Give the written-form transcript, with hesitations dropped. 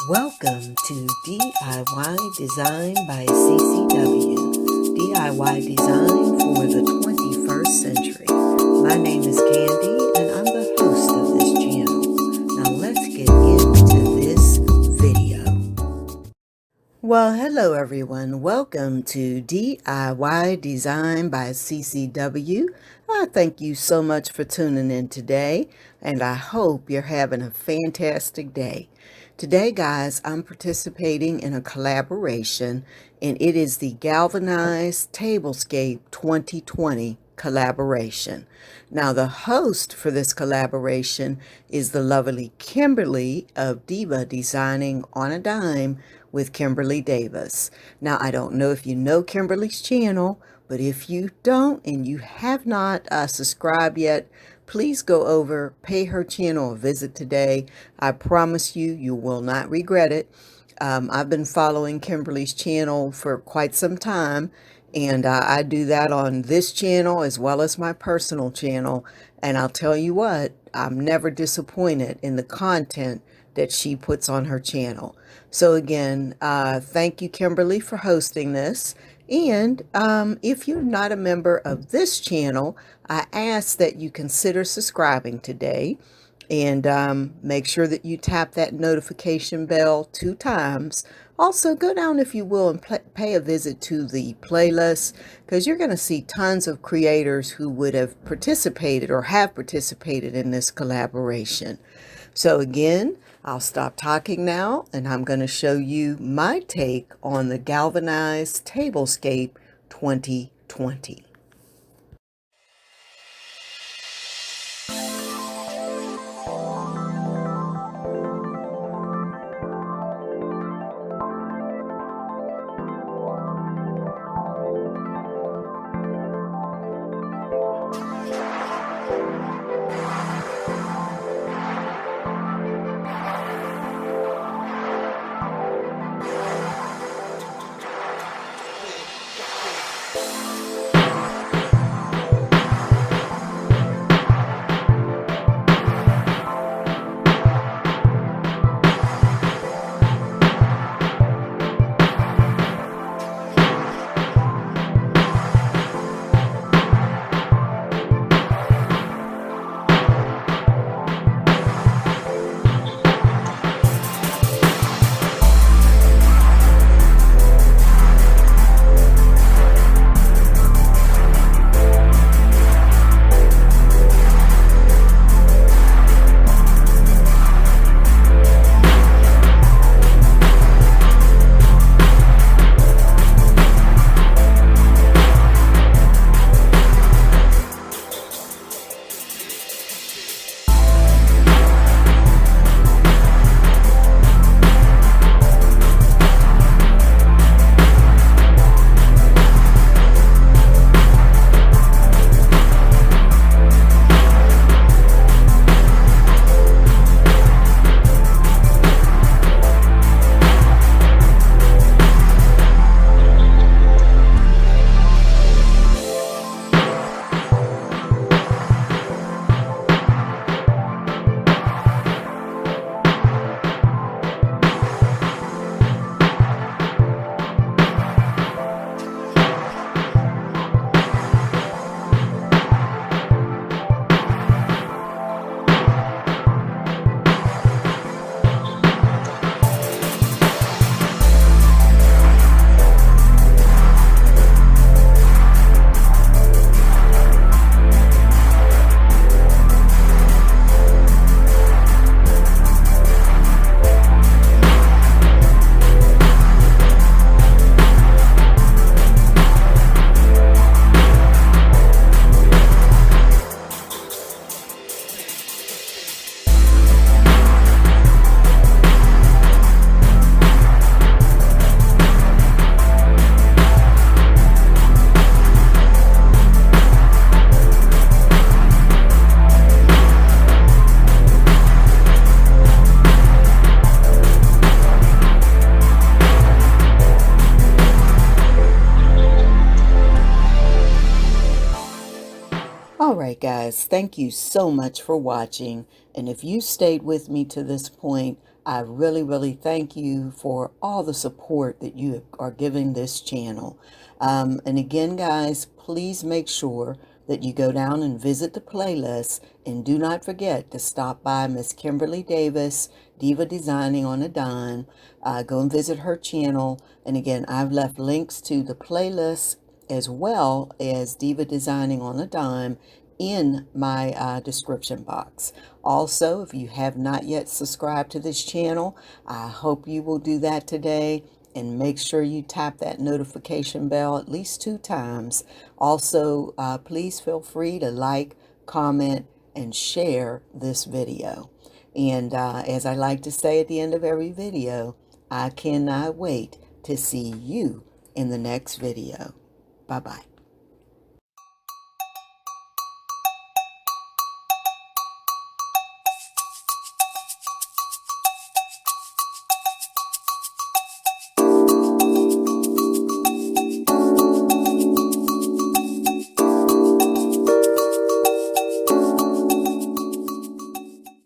Welcome to DIY Design by CCW. DIY Design for the 21st century. My name is Candy and I'm the host of this channel. Now let's get into this video. Well, hello everyone. Welcome to DIY Design by CCW. I thank you so much for tuning in today, and I hope you're having a fantastic day. Today, guys, I'm participating in a collaboration, and it is the Galvanized Tablescape 2020 collaboration. Now, the host for this collaboration is the lovely Kimberly of Diva Designing on a Dime with Kimberly Davis. Now, I don't know if you know Kimberly's channel, but if you don't and you have not subscribed yet, please go over, pay her channel a visit today. I promise you, you will not regret it. I've been following Kimberly's channel for quite some time, and I do that on this channel as well as my personal channel. And I'll tell you what, I'm never disappointed in the content that she puts on her channel. So again, thank you, Kimberly, for hosting this. And if you're not a member of this channel, I ask that you consider subscribing today, and make sure that you tap that notification bell 2 times. Also, go down, if you will, and pay a visit to the playlist, because you're going to see tons of creators who would have participated or have participated in this collaboration. So again, I'll stop talking now, and I'm going to show you my take on the Galvanized Tablescape 2020. All right, guys, thank you so much for watching. And if you stayed with me to this point, I really, really thank you for all the support that you are giving this channel. And again, guys, please make sure that you go down and visit the playlist, and do not forget to stop by Miss Kimberly Davis, Diva Designing on a Dime. Go and visit her channel. And again, I've left links to the playlist as well as Diva Designing on a Dime in my description box. Also, if you have not yet subscribed to this channel, I hope you will do that today, and make sure you tap that notification bell at least 2 times. Also, please feel free to like, comment, and share this video. And as I like to say at the end of every video, I cannot wait to see you in the next video. Bye-bye.